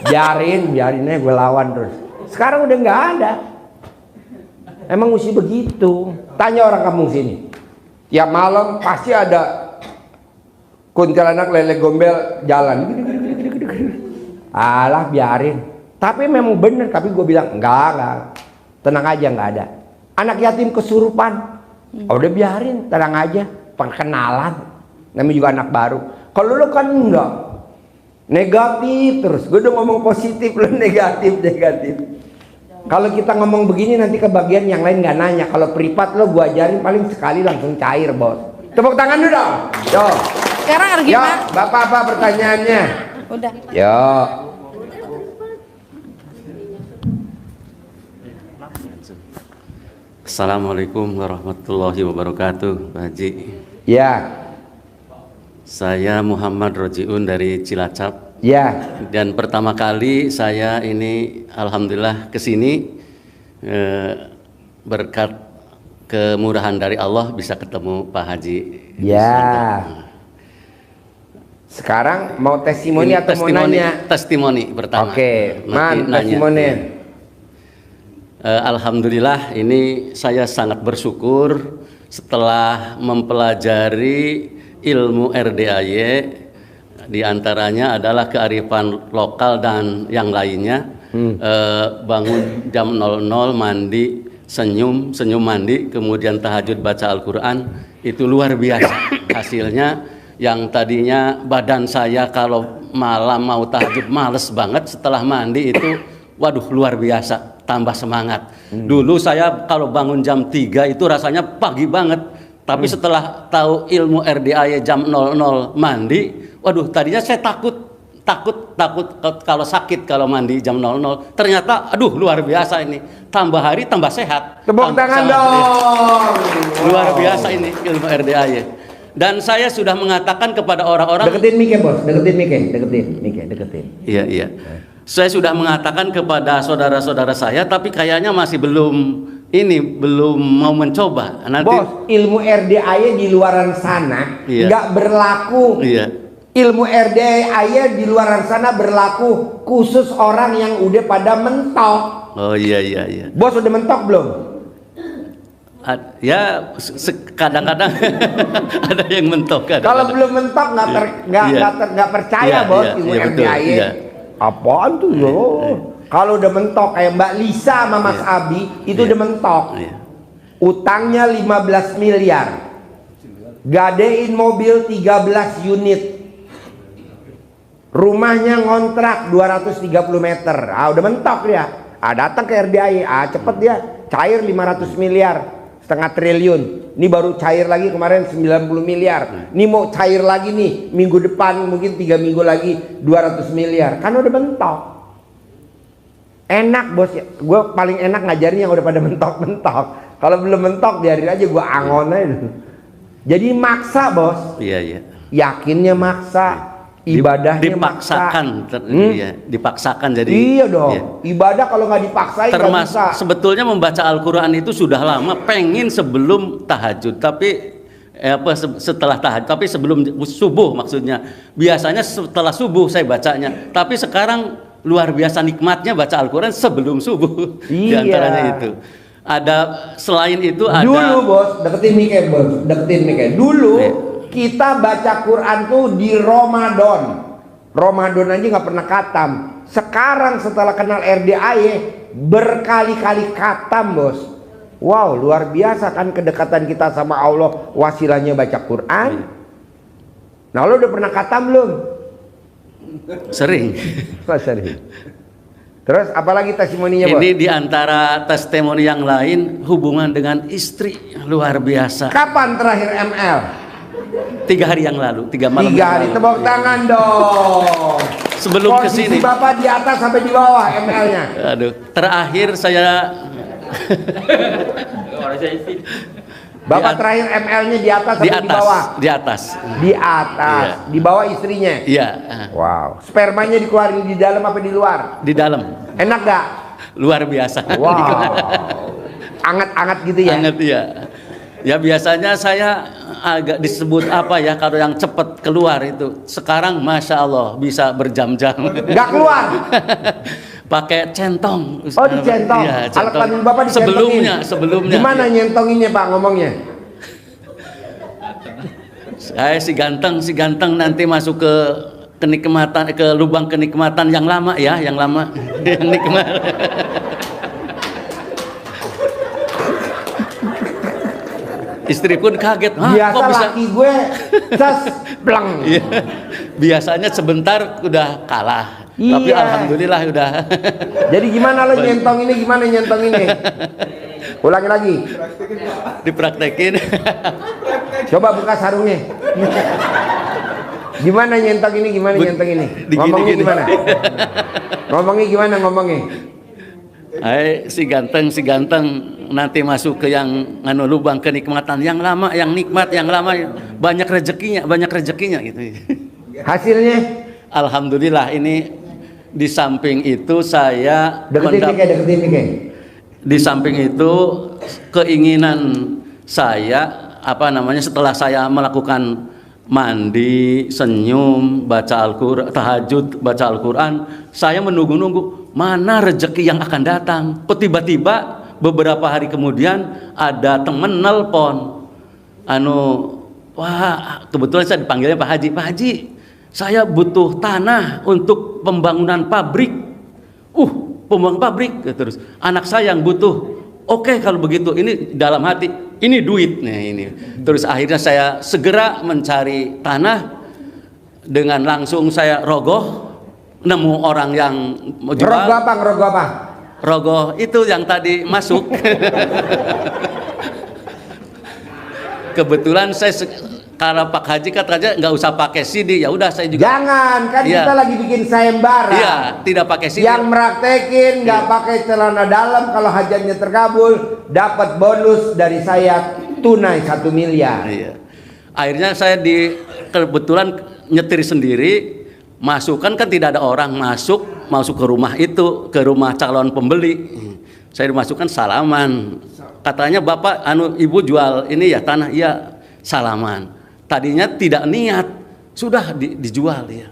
Biarin aja gue lawan terus. Sekarang udah nggak ada. Emang mesti begitu. Tanya orang kampung sini. Tiap malam pasti ada kuntilanak lele gombel jalan. Alah biarin. Tapi memang bener. Tapi gue bilang enggak. Tenang aja nggak ada. Anak yatim kesurupan. Udah biarin, tenang aja, perkenalan. Namanya juga anak baru. Kalau lu kan enggak, negatif terus. Gue udah ngomong positif, lu negatif. Kalau kita ngomong begini nanti ke bagian yang lain nggak nanya. Kalau privat lo gue ajarin paling sekali langsung cair, bos. Tepuk tangan dulu dong. Yo. Sekarang harus Yo, gimana? Bapak apa pertanyaannya? Udah. Yo. Assalamualaikum warahmatullahi wabarakatuh, Pak Haji. Ya. Saya Muhammad Rojiun dari Cilacap. Ya. Dan pertama kali saya ini alhamdulillah kesini berkat kemurahan dari Allah bisa ketemu Pak Haji. Ya. Sekarang mau testimoni atau mau nanya? Testimoni pertama. Oke, Nanti nanya. testimoni. Alhamdulillah ini saya sangat bersyukur setelah mempelajari ilmu RDAY, diantaranya adalah kearifan lokal dan yang lainnya. Bangun jam 00 mandi, senyum mandi, kemudian tahajud baca Al-Quran, itu luar biasa hasilnya. Yang tadinya badan saya kalau malam mau tahajud males banget, setelah mandi itu waduh luar biasa, tambah semangat. Dulu saya kalau bangun jam 3 itu rasanya pagi banget, tapi setelah tahu ilmu RDAY jam 00 mandi, waduh tadinya saya takut kalau sakit kalau mandi jam 00. Ternyata aduh luar biasa ini, tambah hari tambah sehat. Tepuk tangan dong. Luar biasa ini ilmu RDAY. Dan saya sudah mengatakan kepada orang-orang, Deketin mic bos, deketin. Iya. Saya sudah mengatakan kepada saudara-saudara saya, tapi kayaknya masih belum mau mencoba. Nanti Bos, ilmu RDAY di luaran sana Iya. nggak berlaku. Iya. Ilmu RDAY di luaran sana berlaku khusus orang yang udah pada mentok. Oh iya. Bos udah mentok belum? Ya kadang-kadang ada yang mentok. Kalau belum mentok nggak percaya Iya, bos iya, ilmu iya, betul, RDAY. iya. Apaan tuh lo? Kalau udah mentok kayak Mbak Lisa sama Mas Abi itu udah mentok. Iya. Utangnya 15 miliar. Gadein mobil 13 unit. Rumahnya ngontrak 230 meter. Udah mentok dia. Datang ke RDAY. Cepet dia. Cair 500 miliar. Setengah triliun. Ini baru cair lagi kemarin 90 miliar. Ini mau cair lagi nih minggu depan, mungkin 3 minggu lagi 200 miliar. Kan udah mentok. Enak bos ya. Gue paling enak ngajarin yang udah pada mentok-mentok. Kalau belum mentok biarin aja, gue angon aja. Jadi maksa bos. Iya. Yakinnya maksa. Ibadahnya dipaksakan, dipaksakan jadi. Iya dong. Iya. Ibadah kalau nggak dipaksain nggak Termasuk bisa. sebetulnya membaca Al-Quran itu sudah lama, pengen sebelum tahajud, tapi setelah tahajud, tapi sebelum subuh maksudnya. Biasanya setelah subuh saya bacanya, tapi sekarang luar biasa nikmatnya baca Al-Quran sebelum subuh. Iya. Di antaranya itu. Ada selain itu ada. Dulu bos, deketin mic bos, Dulu kita baca Quran tuh di Ramadan. Ramadan aja nggak pernah khatam. Sekarang setelah kenal RDAY berkali-kali khatam bos. Wow, luar biasa kan kedekatan kita sama Allah, wasilahnya baca Quran. Nah, lo udah pernah khatam belum? Sering. Sering. Terus apalagi testimoninya bos? Ini diantara testimoni yang lain hubungan dengan istri luar biasa. Kapan terakhir ML? 3 hari yang lalu, 3 malam. 3 hari, tepuk tangan dong. Sebelum Posisi kesini. Bapak di atas sampai di bawah ML-nya. Aduh, terakhir saya Bapak terakhir ML-nya di atas sampai di bawah. Di atas. Di atas, Iya. di bawah istrinya. Iya, Wow, spermanya dikeluarin di dalam apa di luar? di dalam. Enak gak? Luar biasa. Wow, anget-anget gitu ya? Anget ya. Ya biasanya saya agak disebut apa ya kalau yang cepat keluar itu. Sekarang masya Allah bisa berjam-jam. Gak keluar? Pakai centong. Oh dicentong? Iya, Alat kelamin Bapak dicentongin? Sebelumnya. Gimana nyentonginnya Pak ngomongnya? Saya si ganteng nanti masuk ke kenikmatan, ke lubang kenikmatan yang lama ya, yang lama. Yang nikmat. Istri pun kaget. "Hah, Biasa kok bisa?" laki gue cas blang. Iya. Biasanya sebentar udah kalah. Tapi Iya. alhamdulillah udah. Jadi gimana lo nyentong ini? Gimana nyentong ini? Ulangi lagi. Dipraktekin. Coba buka sarungnya. Gimana nyentong ini? Gimana nyentong ini? Ngomongnya Digini-gini. gimana? Ngomongnya gimana ngomongnya? Si ganteng nanti masuk ke yang lubang kenikmatan yang lama, yang nikmat, yang lama, banyak rezekinya gitu. Hasilnya? Alhamdulillah ini di samping itu saya Deketin nih kayak. di samping itu keinginan saya setelah saya melakukan mandi, senyum, baca Al-Qur'an, tahajud, baca Al-Qur'an, saya menunggu-nunggu mana rezeki yang akan datang. Kok tiba-tiba beberapa hari kemudian ada temen nelpon, wah kebetulan saya dipanggilnya Pak Haji, saya butuh tanah untuk pembangunan pabrik. Pembangunan pabrik. Terus anak saya yang butuh. Oke, kalau begitu, ini dalam hati, ini duitnya ini. Terus akhirnya saya segera mencari tanah, dengan langsung saya rogoh, nemu orang yang mau jual. Rogoh apa? Rogoh itu yang tadi masuk. Kebetulan saya karena Pak Haji katanya nggak usah pakai CD, ya udah saya juga. Jangan, kan Iya. kita lagi bikin sayembara. Iya, tidak pakai CD. Yang meraktekin nggak pakai celana dalam, kalau hajatnya terkabul dapat bonus dari saya tunai 1 miliar. Iya. Akhirnya saya kebetulan nyetir sendiri, masukkan kan tidak ada orang masuk ke rumah itu, ke rumah calon pembeli. Saya dimasukkan salaman. Katanya Bapak Ibu jual ini ya tanah, iya, salaman. Tadinya tidak niat, sudah dijual ya.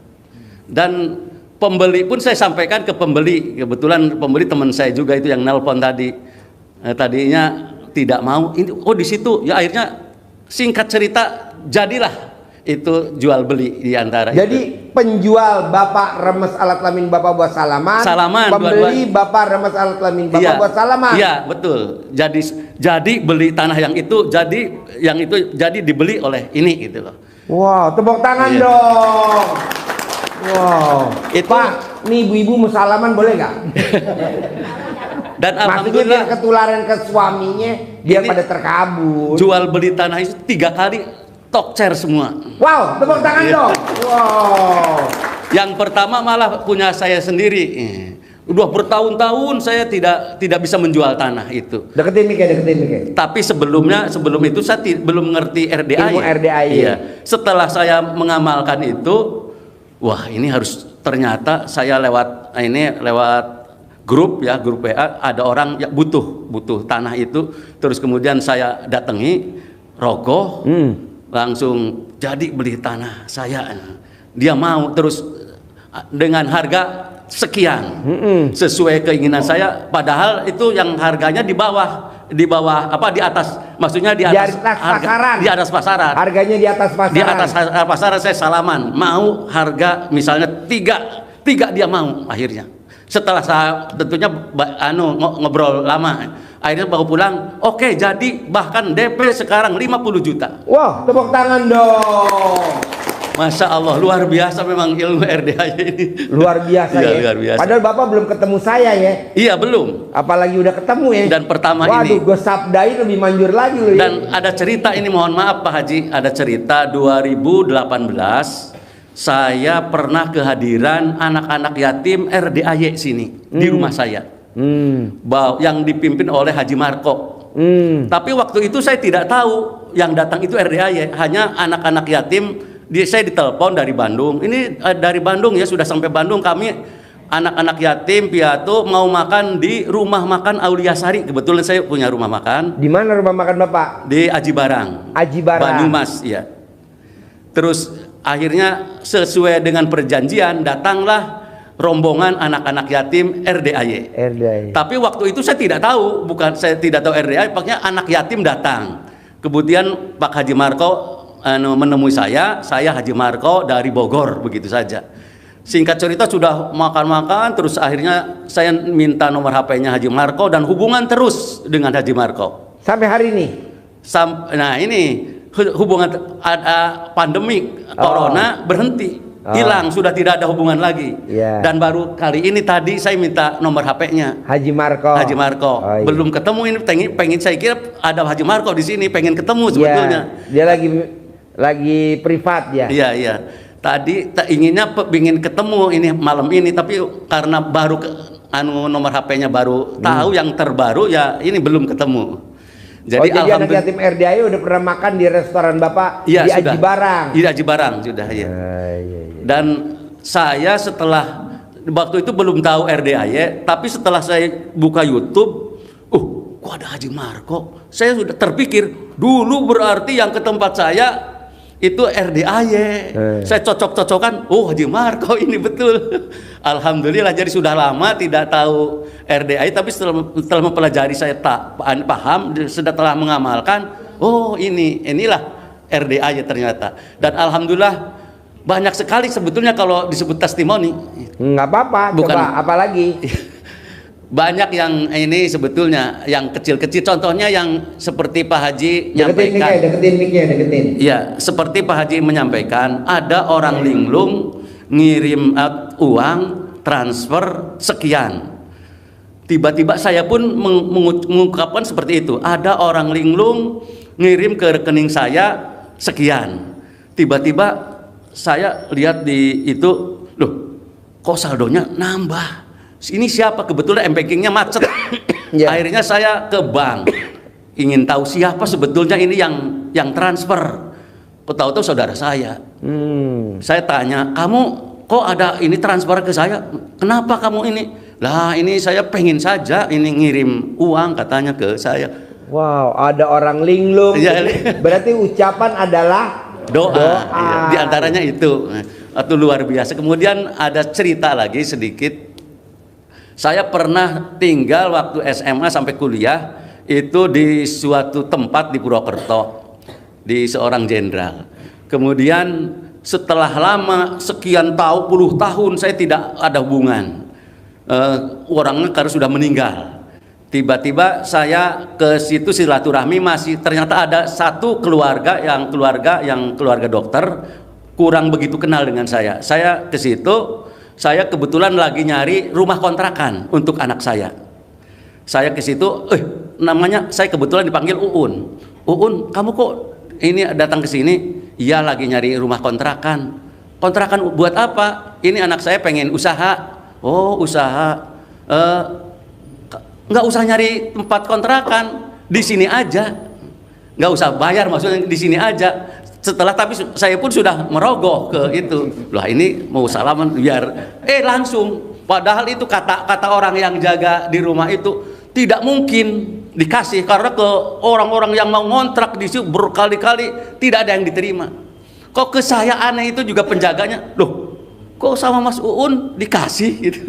Dan pembeli pun saya sampaikan ke pembeli. Kebetulan pembeli teman saya juga itu yang nelpon tadi. Tadinya tidak mau. Di situ ya, akhirnya singkat cerita jadilah itu jual beli di antara. Jadi itu. penjual Bapak remes alat kelamin Bapak buat salaman. Pembeli Bapak remes alat kelamin Bapak buat salaman. Iya, betul. Jadi beli tanah yang itu jadi dibeli oleh ini gitu loh. Wow, tepuk tangan Iya. dong. Wow. Itu- Pak, nih ibu-ibu mau salaman boleh nggak? Dan Maksudnya biar alhamdulillah ketularan ke suaminya, biar Ini- pada terkabul. jual beli tanah itu 3 kali tokcer semua. Wow, tepuk tangan dong. Wow. Yang pertama malah punya saya sendiri. Udah bertahun-tahun saya tidak bisa menjual tanah itu. Deketin nih. Tapi sebelum itu saya belum ngerti RDAY. Ilmu RDAY. Iya. Setelah saya mengamalkan itu, wah ini harus, ternyata saya lewat grup WA, ada orang yang butuh tanah itu. Terus kemudian saya datangi, rogoh, langsung jadi beli tanah saya. Dia mau, terus dengan harga sekian, sesuai keinginan saya, padahal itu yang harganya di atas, maksudnya di atas pasaran. di atas pasaran. Harganya di atas pasaran. Di atas pasaran. Saya salaman, mau harga misalnya tiga dia mau. Akhirnya setelah saya tentunya ngobrol lama, akhirnya baru pulang, oke, jadi bahkan DP sekarang 50 juta. Wow, tepuk tangan dong. Masya Allah, luar biasa memang ilmu RDAY ini. Luar biasa Iya, ya. luar biasa. Padahal Bapak belum ketemu saya ya. Iya, belum. Apalagi udah ketemu ya. Dan pertama Waduh, ini. gue sabdain lebih manjur lagi loh. Dan ada cerita ini, mohon maaf Pak Haji, ada cerita 2018 saya pernah kehadiran anak-anak yatim RDAY sini di rumah saya. Yang dipimpin oleh Haji Marko. Tapi waktu itu saya tidak tahu yang datang itu RDAY, hanya anak-anak yatim. Saya ditelepon dari Bandung. Ini dari Bandung ya, sudah sampai Bandung. Kami anak-anak yatim piatu mau makan di rumah makan Aulia Sari. Kebetulan saya punya rumah makan. Di mana rumah makan Bapak? Di Aji Barang. Aji Barang. Banyumas, ya. Terus akhirnya sesuai dengan perjanjian datanglah rombongan anak-anak yatim RDAY. Tapi waktu itu saya tidak tahu, saya tidak tahu RDAY, pokoknya anak yatim datang. Kemudian Pak Haji Marko menemui saya Haji Marko dari Bogor, begitu saja. Singkat cerita sudah makan-makan, terus akhirnya saya minta nomor HP-nya Haji Marko dan hubungan terus dengan Haji Marko. Sampai hari ini? Nah ini hubungan ada pandemi corona berhenti, hilang, sudah tidak ada hubungan lagi. Dan baru kali ini tadi saya minta nomor HP-nya Haji Marko. Iya. Belum ketemu ini, pengen saya kira ada Haji Marko di sini, pengen ketemu sebetulnya. Dia lagi privat ya. Iya. Tadi inginnya ingin ketemu ini malam ini, tapi karena baru nomor HP-nya baru tahu yang terbaru ya, ini belum ketemu. Jadi anak yatim RDAY udah pernah makan di restoran Bapak di Aji Barang. Di Aji Barang sudah ya. Dan saya setelah waktu itu belum tahu RDAY, tapi setelah saya buka YouTube, kok ada Haji Marko? Saya sudah terpikir, dulu berarti yang ke tempat saya itu RDAY. Saya cocok-cocokan, Haji Marko ini betul. Alhamdulillah, jadi sudah lama tidak tahu RDAY, tapi setelah mempelajari saya paham, setelah mengamalkan, inilah RDAY ternyata. Dan alhamdulillah banyak sekali sebetulnya kalau disebut testimoni. Nggak apa-apa, coba apalagi. Banyak yang ini sebetulnya yang kecil-kecil, contohnya yang seperti Pak Haji menyampaikan. Deketin. Iya, seperti Pak Haji menyampaikan, ada orang linglung ngirim uang transfer sekian. Tiba-tiba saya pun mengungkapkan seperti itu. Ada orang linglung ngirim ke rekening saya sekian. Tiba-tiba saya lihat di itu, loh, kok saldonya nambah? Ini siapa? Kebetulan M-Bankingnya macet. Akhirnya saya ke bank, ingin tahu siapa sebetulnya ini yang transfer. Kok tahu-tahu saudara saya. Saya tanya, kamu kok ada ini transfer ke saya? Kenapa kamu ini? Lah ini saya pengen saja ini ngirim uang katanya ke saya. Wow, ada orang linglung. Berarti ucapan adalah doa. Ya, di antaranya itu luar biasa. Kemudian ada cerita lagi sedikit. Saya pernah tinggal waktu SMA sampai kuliah itu di suatu tempat di Purwokerto, di seorang jenderal. Kemudian setelah lama sekian puluh tahun saya tidak ada hubungan, orangnya karena sudah meninggal. Tiba-tiba saya ke situ silaturahmi, masih ternyata ada satu keluarga keluarga dokter kurang begitu kenal dengan saya. Saya ke situ. Saya kebetulan lagi nyari rumah kontrakan untuk anak saya. Saya ke situ, namanya saya kebetulan dipanggil Uun. Uun, kamu kok ini datang ke sini? Iya, lagi nyari rumah kontrakan. Kontrakan buat apa? Ini anak saya pengen usaha. Oh, usaha. Nggak usah nyari tempat kontrakan, di sini aja. Nggak usah bayar, maksudnya di sini aja. Tapi saya pun sudah merogoh ke itu. Lah ini mau salaman biar langsung. Padahal itu kata orang yang jaga di rumah itu tidak mungkin dikasih, karena ke orang-orang yang mau ngontrak di situ berkali-kali tidak ada yang diterima. Kok ke saya aneh itu juga penjaganya, loh kok sama Mas Uun dikasih gitu.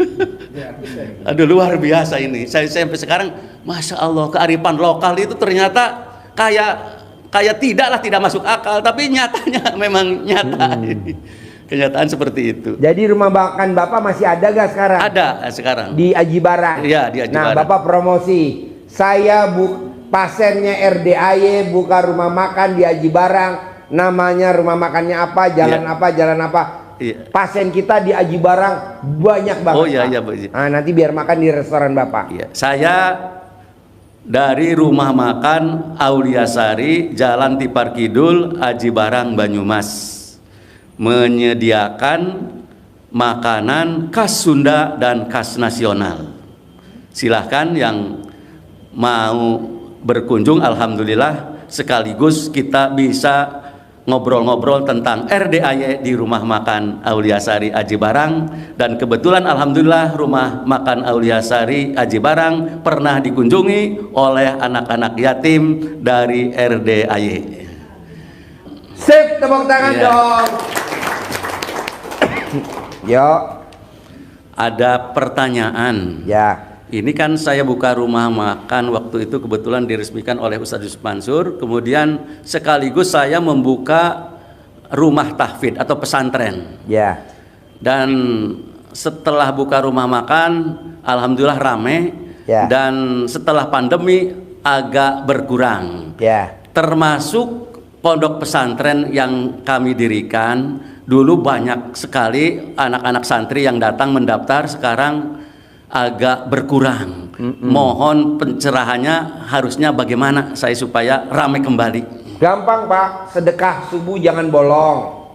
Aduh luar biasa ini. Saya sampai sekarang, masya Allah, kearifan lokal itu ternyata kayak tidak masuk akal, tapi nyatanya memang nyata. Kenyataan seperti itu. Jadi rumah makan Bapak masih ada gak sekarang? Ada sekarang. Di Aji Barang. Iya, di Aji Barang. Nah, Bapak promosi. Saya pasiennya RDAY buka rumah makan di Aji Barang. Namanya rumah makannya apa? Jalan apa? Iya. Pasien kita di Aji Barang banyak banget. Oh iya, Bu. Nah, nanti biar makan di restoran Bapak. Iya. Saya dari rumah makan Auliasari, Jalan Tipar Kidul, Aji Barang, Banyumas, menyediakan makanan khas Sunda dan khas nasional. Silahkan yang mau berkunjung, alhamdulillah sekaligus kita bisa ngobrol-ngobrol tentang RDAY di rumah makan Auliasari Aji Barang. Dan kebetulan alhamdulillah rumah makan Auliasari Aji Barang pernah dikunjungi oleh anak-anak yatim dari RDAY. Sip, tepuk tangan dong. Yo. Ada pertanyaan. Ya. Ini kan saya buka rumah makan waktu itu kebetulan diresmikan oleh Ustadz Yusuf Mansur. Kemudian sekaligus saya membuka rumah tahfidz atau pesantren. Ya. Dan setelah buka rumah makan, alhamdulillah rame. Ya. Dan setelah pandemi agak berkurang. Ya. termasuk pondok pesantren yang kami dirikan. Dulu banyak sekali anak-anak santri yang datang mendaftar, sekarang agak berkurang. Mohon pencerahannya, harusnya bagaimana saya supaya ramai kembali. Gampang Pak, sedekah subuh jangan bolong,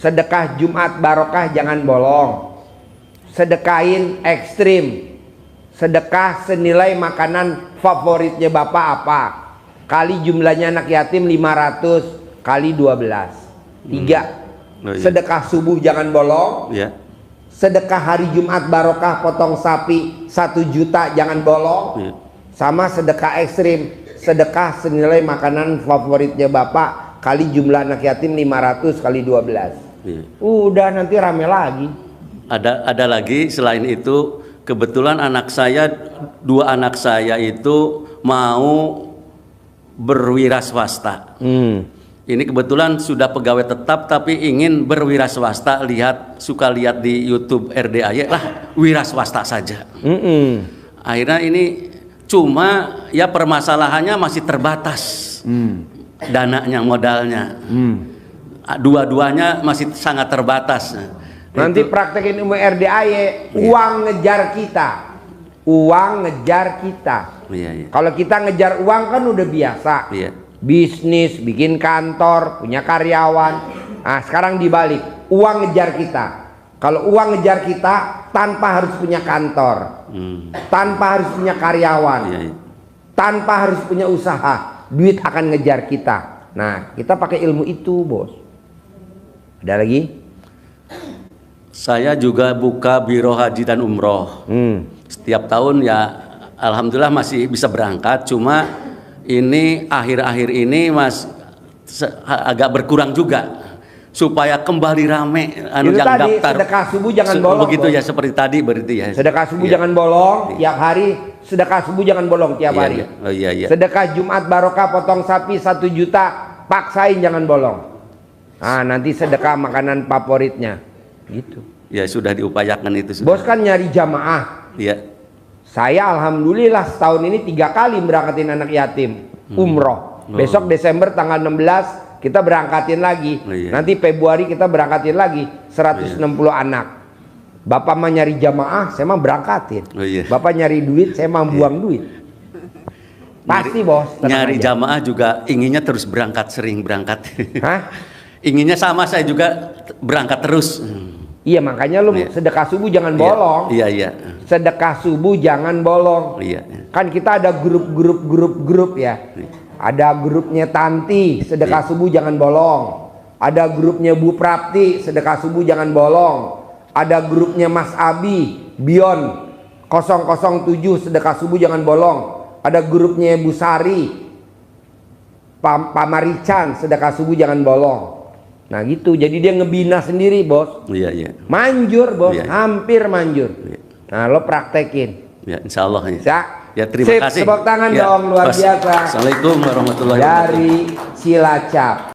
sedekah Jumat barokah jangan bolong, sedekahin ekstrim, sedekah senilai makanan favoritnya Bapak apa, kali jumlahnya anak yatim 500 kali 12, 3. Sedekah subuh jangan bolong, sedekah hari Jumat barokah potong sapi 1 juta jangan bolong, sama sedekah ekstrim, sedekah senilai makanan favoritnya Bapak kali jumlah anak yatim 500 kali 12. Udah nanti rame lagi. Ada lagi selain itu, kebetulan dua anak saya itu mau berwira swasta. Ini kebetulan sudah pegawai tetap tapi ingin berwira swasta, suka lihat di YouTube RDAY lah, wira swasta saja. Akhirnya ini cuma ya permasalahannya masih terbatas dananya, modalnya. Dua-duanya masih sangat terbatas. Nanti praktekin ilmu RDAY, uang ngejar kita. Uang ngejar kita. Kalau kita ngejar uang kan udah biasa. Bisnis, bikin kantor, punya karyawan. Nah, sekarang dibalik, uang ngejar kita. Kalau uang ngejar kita tanpa harus punya kantor, tanpa harus punya karyawan, tanpa harus punya usaha, duit akan ngejar kita. Nah, kita pakai ilmu itu, Bos. Ada lagi? Saya juga buka biro haji dan umroh. Setiap tahun ya alhamdulillah masih bisa berangkat, cuma ini akhir-akhir ini agak berkurang juga, supaya kembali rame itu yang tadi, daftar. Sedekah subuh jangan bolong. Begitu Bos. ya, seperti tadi berarti ya. Sedekah subuh jangan bolong tiap hari. Sedekah subuh jangan bolong tiap hari. Sedekah Jumat barokah potong sapi 1 juta, paksain jangan bolong. Nah, nanti sedekah makanan favoritnya. Gitu. Ya sudah diupayakan itu. Bos kan nyari jamaah. Saya alhamdulillah setahun ini 3 kali berangkatin anak yatim umroh. Besok Desember tanggal 16 kita berangkatin lagi. Nanti Februari kita berangkatin lagi 160 anak. Bapak mah nyari jamaah, saya mah berangkatin. Bapak nyari duit, saya mah buang duit. Pasti Bos. Nyari jamaah juga inginnya terus berangkat, sering berangkat. Inginnya sama, saya juga berangkat terus. Iya, makanya lu sedekah subuh jangan bolong. Sedekah subuh jangan bolong. Kan kita ada grup ya. Ada grupnya Tanti, sedekah subuh jangan bolong. Ada grupnya Bu Prapti, sedekah subuh jangan bolong. Ada grupnya Mas Abi, Bion 007, sedekah subuh jangan bolong. Ada grupnya Bu Sari, Pak Marican, sedekah subuh jangan bolong. Nah gitu, jadi dia ngebina sendiri Bos. Manjur Bos, hampir manjur. Nah lo praktekin. Ya insya Allah. Ya terima kasih. Tepuk tangan dong, luar biasa. Assalamualaikum warahmatullahi wabarakatuh. Dari Cilacap.